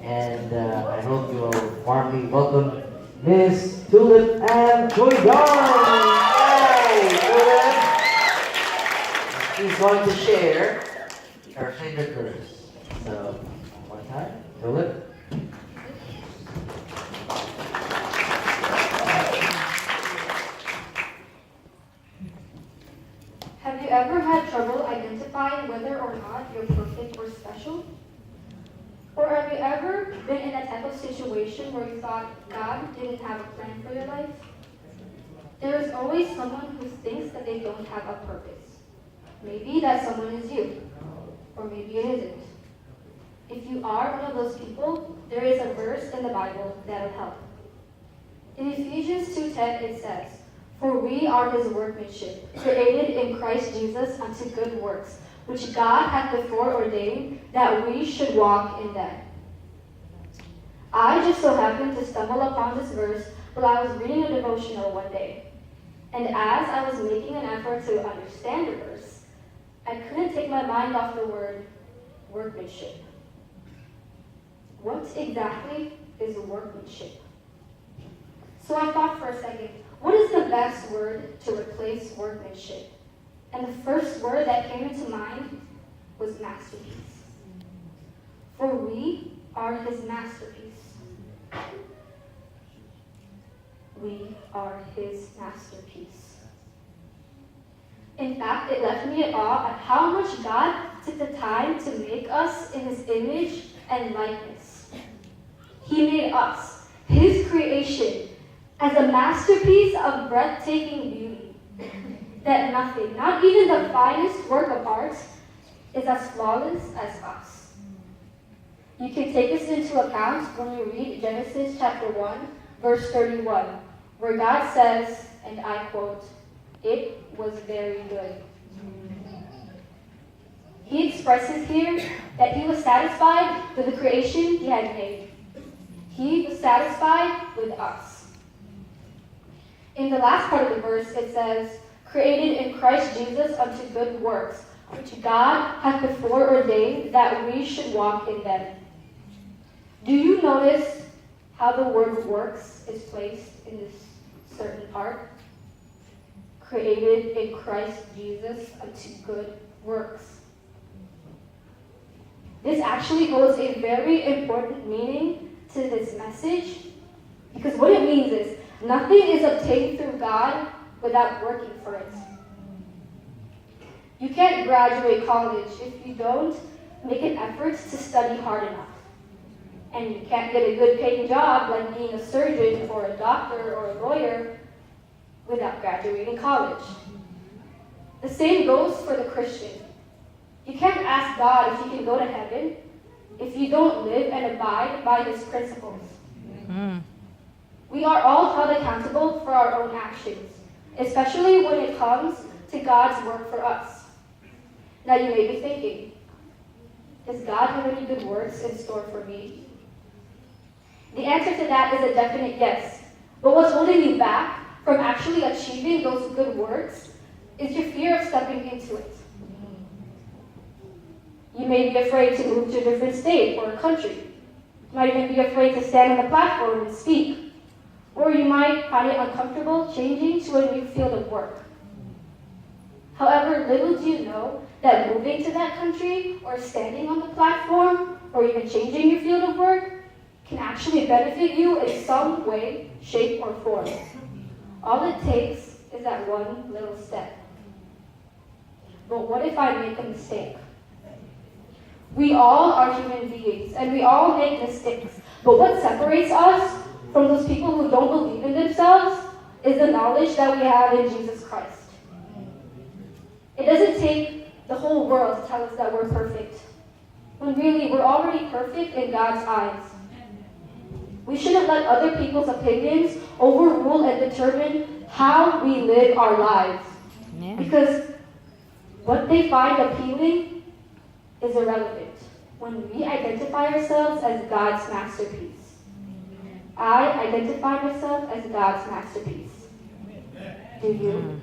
And I hope you will warmly welcome Miss Tulip and Chuy Darm. Yay, Tulip! She's going to share her favorite verse. So, one time, Tulip. Have you ever had trouble identifying whether or not you're perfect or special? Or have you ever been in a type of situation where you thought God didn't have a plan for your life? There is always someone who thinks that they don't have a purpose. Maybe that someone is you, or maybe it isn't. If you are one of those people, there is a verse in the Bible that will help. In Ephesians 2:10 it says, "For we are his workmanship, created in Christ Jesus unto good works, which God hath before ordained that we should walk in them." I just so happened to stumble upon this verse while I was reading a devotional one day. And as I was making an effort to understand the verse, I couldn't take my mind off the word workmanship. What exactly is workmanship? So I thought for a second, what is the best word to replace workmanship? And the first word that came into mind was masterpiece. For we are his masterpiece. We are his masterpiece. In fact, it left me at awe at how much God took the time to make us in his image and likeness. He made us, his creation, as a masterpiece of breathtaking beauty, that nothing, not even the finest work of art, is as flawless as us. You can take this into account when you read Genesis chapter 1, verse 31, where God says, and I quote, "It was very good." He expresses here that he was satisfied with the creation he had made. He was satisfied with us. In the last part of the verse, it says, "Created in Christ Jesus unto good works, which God hath before ordained that we should walk in them." Do you notice how the word works is placed in this certain part? Created in Christ Jesus unto good works. This actually holds a very important meaning to this message, because what it means is nothing is obtained through God without working for it. You can't graduate college if you don't make an effort to study hard enough. And you can't get a good paying job like being a surgeon or a doctor or a lawyer without graduating college. The same goes for the Christian. You can't ask God if you can go to heaven if you don't live and abide by his principles. We are all held accountable for our own actions, especially when it comes to God's work for us. Now you may be thinking, does God have any good works in store for me? The answer to that is a definite yes. But what's holding you back from actually achieving those good works is your fear of stepping into it. You may be afraid to move to a different state or a country. You might even be afraid to stand on the platform and speak. Or you might find it uncomfortable changing to a new field of work. However, little do you know that moving to that country or standing on the platform or even changing your field of work can actually benefit you in some way, shape, or form. All it takes is that one little step. But what if I make a mistake? We all are human beings, and we all make mistakes. But what separates us from those people who don't believe in themselves is the knowledge that we have in Jesus Christ. It doesn't take the whole world to tell us that we're perfect, when really we're already perfect in God's eyes. We shouldn't let other people's opinions overrule and determine how we live our lives. Yeah. Because what they find appealing is irrelevant when we identify ourselves as God's masterpiece. I identify myself as God's masterpiece. Do you?